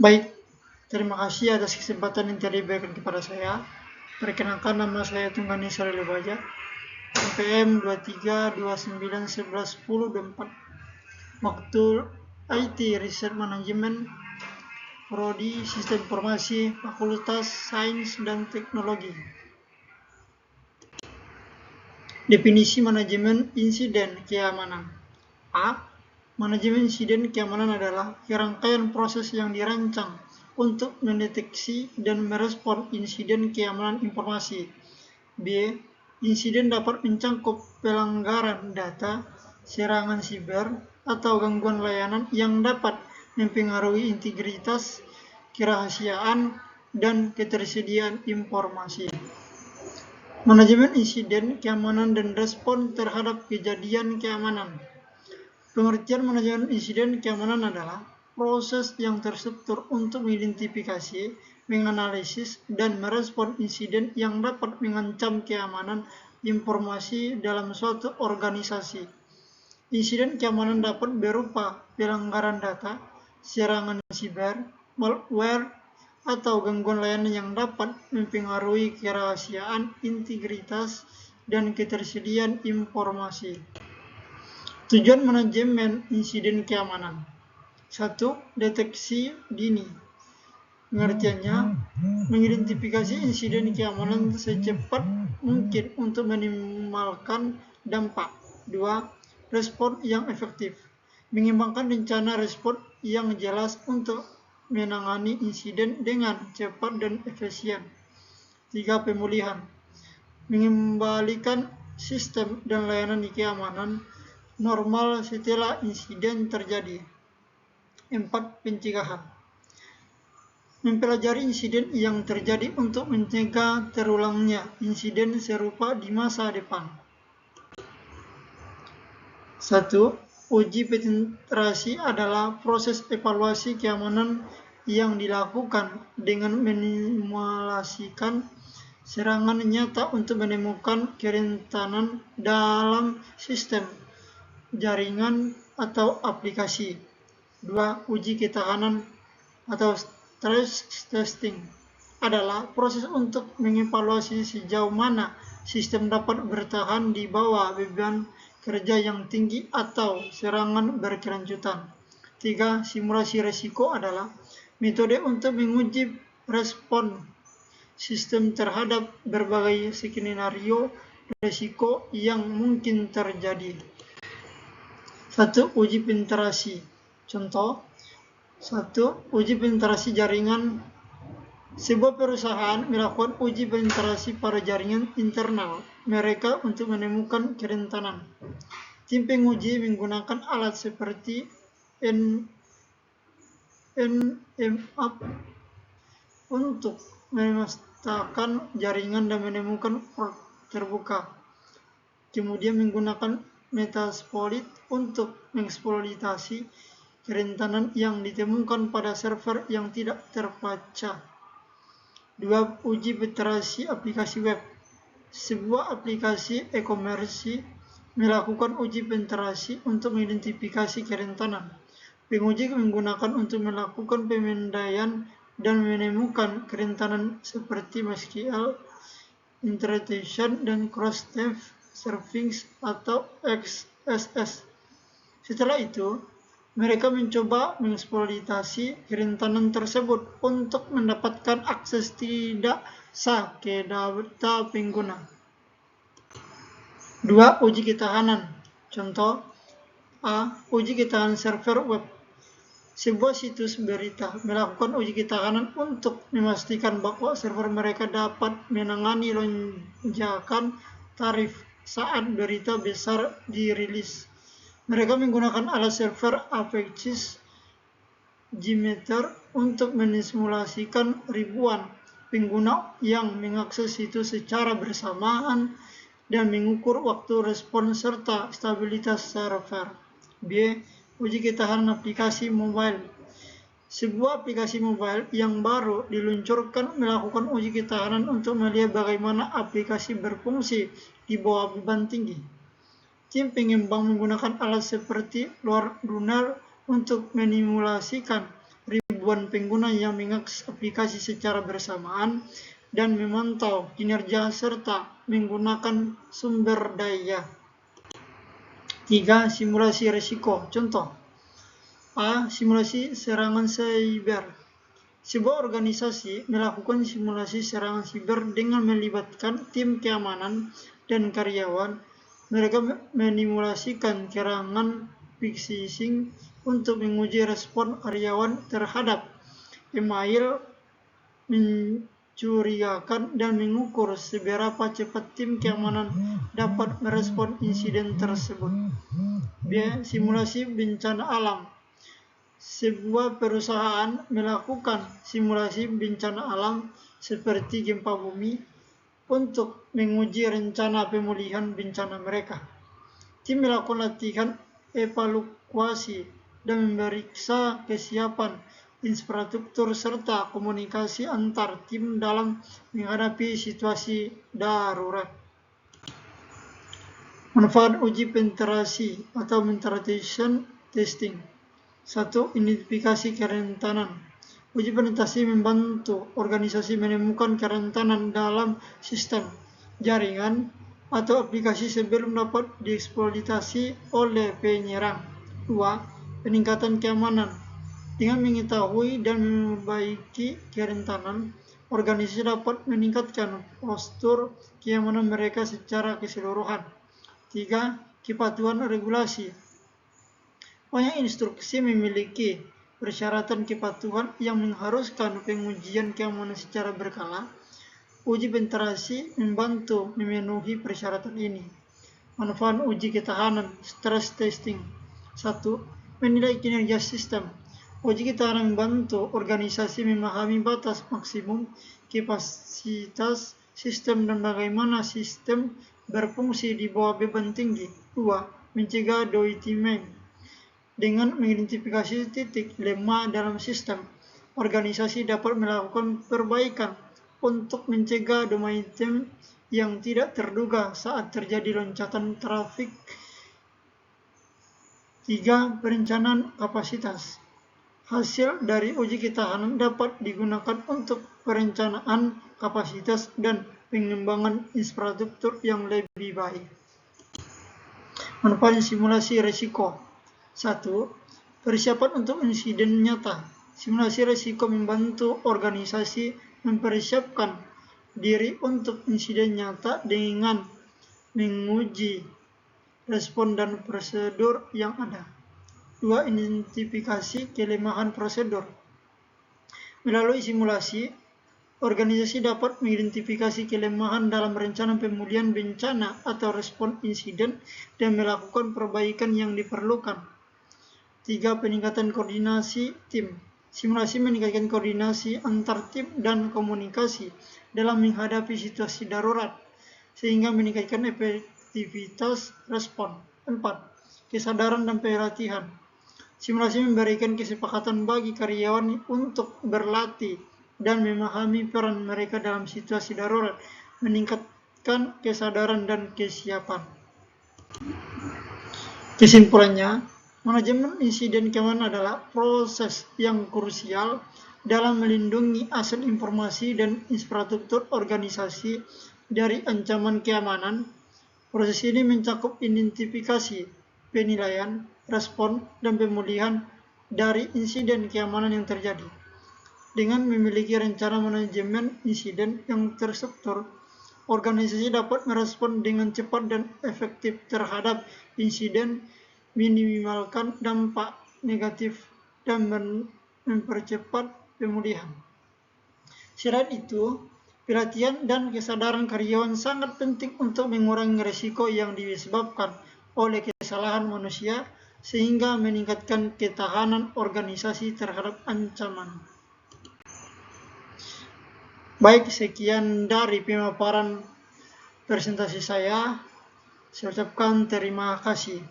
Baik, terima kasih atas kesempatan yang telah diberikan kepada saya. Perkenalkan, nama saya Tunggani Sarilebaja, NPM 2329111024, Maktul IT Research Management, Prodi Sistem Informasi, Fakultas Sains dan Teknologi. Definisi manajemen insiden keamanan. A. Manajemen insiden keamanan adalah rangkaian proses yang dirancang untuk mendeteksi dan merespon insiden keamanan informasi. B. Insiden dapat mencakup pelanggaran data, serangan siber, atau gangguan layanan yang dapat mempengaruhi integritas, kerahasiaan, dan ketersediaan informasi. Manajemen insiden keamanan dan respon terhadap kejadian keamanan. Pengertian manajemen insiden keamanan adalah proses yang terstruktur untuk mengidentifikasi, menganalisis, dan merespon insiden yang dapat mengancam keamanan informasi dalam suatu organisasi. Insiden keamanan dapat berupa pelanggaran data, serangan siber, malware, atau gangguan layanan yang dapat mempengaruhi kerahasiaan, integritas, dan ketersediaan informasi. Tujuan manajemen insiden keamanan. 1. Deteksi dini. Pengertiannya, mengidentifikasi insiden keamanan secepat mungkin untuk minimalkan dampak. 2. Respon yang efektif. Mengembangkan rencana respon yang jelas untuk menangani insiden dengan cepat dan efisien. 3. Pemulihan. Mengembalikan sistem dan layanan keamanan normal setelah insiden terjadi. 4. Pencegahan. Mempelajari insiden yang terjadi untuk mencegah terulangnya insiden serupa di masa depan. 1. Uji penetrasi adalah proses evaluasi keamanan yang dilakukan dengan mensimulasikan serangan nyata untuk menemukan kerentanan dalam sistem, jaringan, atau aplikasi. 2. Uji ketahanan atau stress testing adalah proses untuk mengevaluasi sejauh mana sistem dapat bertahan di bawah beban kerja yang tinggi atau serangan berkelanjutan. 3. Simulasi risiko adalah metode untuk menguji respon sistem terhadap berbagai skenario risiko yang mungkin terjadi. 1. Uji penetrasi. Contoh, 1. Uji penetrasi jaringan. Sebuah perusahaan melakukan uji penetrasi pada jaringan internal mereka untuk menemukan kerentanan. Tim penguji menggunakan alat seperti nmap untuk memetakan jaringan dan menemukan port terbuka. Kemudian menggunakan Metasploit untuk mengeksploitasi kerentanan yang ditemukan pada server yang tidak terbaca. 2. Uji penetrasi aplikasi web. Sebuah aplikasi e-commerce melakukan uji penetrasi untuk mengidentifikasi kerentanan. Penguji menggunakan untuk melakukan pemindaian dan menemukan kerentanan seperti MySQL, integration, dan cross-site serving atau XSS. Setelah itu, mereka mencoba mengeksploitasi kerentanan tersebut untuk mendapatkan akses tidak sah ke data pengguna. 2. Uji ketahanan. Contoh, A. Uji ketahanan server web. Sebuah situs berita melakukan uji ketahanan untuk memastikan bahwa server mereka dapat menangani lonjakan tarif saat berita besar dirilis. Mereka menggunakan alat server Apache JMeter untuk mensimulasikan ribuan pengguna yang mengakses situs secara bersamaan dan mengukur waktu respon serta stabilitas server. B. Uji ketahanan aplikasi mobile. Sebuah aplikasi mobile yang baru diluncurkan melakukan uji ketahanan untuk melihat bagaimana aplikasi berfungsi di bawah beban tinggi. Tim pengembang menggunakan alat seperti lunar untuk mensimulasikan ribuan pengguna yang mengakses aplikasi secara bersamaan dan memantau kinerja serta menggunakan sumber daya. 3. Simulasi risiko. Contoh A. Simulasi serangan siber. Sebuah organisasi melakukan simulasi serangan siber dengan melibatkan tim keamanan dan karyawan. Mereka menimulasikan serangan phishing untuk menguji respon karyawan terhadap email mencurigakan dan mengukur seberapa cepat tim keamanan dapat merespon insiden tersebut. B. Simulasi bencana alam. Sebuah perusahaan melakukan simulasi bencana alam seperti gempa bumi untuk menguji rencana pemulihan bencana mereka. Tim melakukan latihan evaluasi dan memeriksa kesiapan infrastruktur serta komunikasi antar tim dalam menghadapi situasi darurat. Manfaat uji penetrasi atau penetration testing. 1. Identifikasi kerentanan. Uji penetrasi membantu organisasi menemukan kerentanan dalam sistem, jaringan, atau aplikasi sebelum dapat dieksploitasi oleh penyerang. 2. Peningkatan keamanan. Dengan mengetahui dan memperbaiki kerentanan, organisasi dapat meningkatkan postur keamanan mereka secara keseluruhan. 3. Kepatuhan regulasi. Banyak instruksi memiliki persyaratan kepatuhan yang mengharuskan pengujian keamanan secara berkala. Uji penetrasi membantu memenuhi persyaratan ini. Manfaat uji ketahanan stress testing. 1. Menilai kinerja sistem. Uji ketahanan membantu organisasi memahami batas maksimum kapasitas sistem dan bagaimana sistem berfungsi di bawah beban tinggi. 2. Mencegah doi timing. Dengan mengidentifikasi titik lemah dalam sistem, organisasi dapat melakukan perbaikan untuk mencegah downtime yang tidak terduga saat terjadi loncatan trafik. 3. Perencanaan kapasitas. Hasil dari uji ketahanan dapat digunakan untuk perencanaan kapasitas dan pengembangan infrastruktur yang lebih baik. Manfaat simulasi risiko. 1. Persiapan untuk insiden nyata. Simulasi risiko membantu organisasi mempersiapkan diri untuk insiden nyata dengan menguji respon dan prosedur yang ada. 2. Identifikasi kelemahan prosedur. Melalui simulasi, organisasi dapat mengidentifikasi kelemahan dalam rencana pemulihan bencana atau respon insiden dan melakukan perbaikan yang diperlukan. 3. Peningkatan koordinasi tim. Simulasi meningkatkan koordinasi antar tim dan komunikasi dalam menghadapi situasi darurat, sehingga meningkatkan efektivitas respon. 4. Kesadaran dan pelatihan. Simulasi memberikan kesepakatan bagi karyawan untuk berlatih dan memahami peran mereka dalam situasi darurat, meningkatkan kesadaran dan kesiapan. Kesimpulannya, manajemen insiden keamanan adalah proses yang krusial dalam melindungi aset informasi dan infrastruktur organisasi dari ancaman keamanan. Proses ini mencakup identifikasi, penilaian, respon, dan pemulihan dari insiden keamanan yang terjadi. Dengan memiliki rencana manajemen insiden yang terstruktur, organisasi dapat merespon dengan cepat dan efektif terhadap insiden, minimalkan dampak negatif, dan mempercepat pemulihan. Selain itu, pelatihan dan kesadaran karyawan sangat penting untuk mengurangi risiko yang disebabkan oleh kesalahan manusia, sehingga meningkatkan ketahanan organisasi terhadap ancaman. Baik, sekian dari pemaparan presentasi saya. Saya ucapkan terima kasih.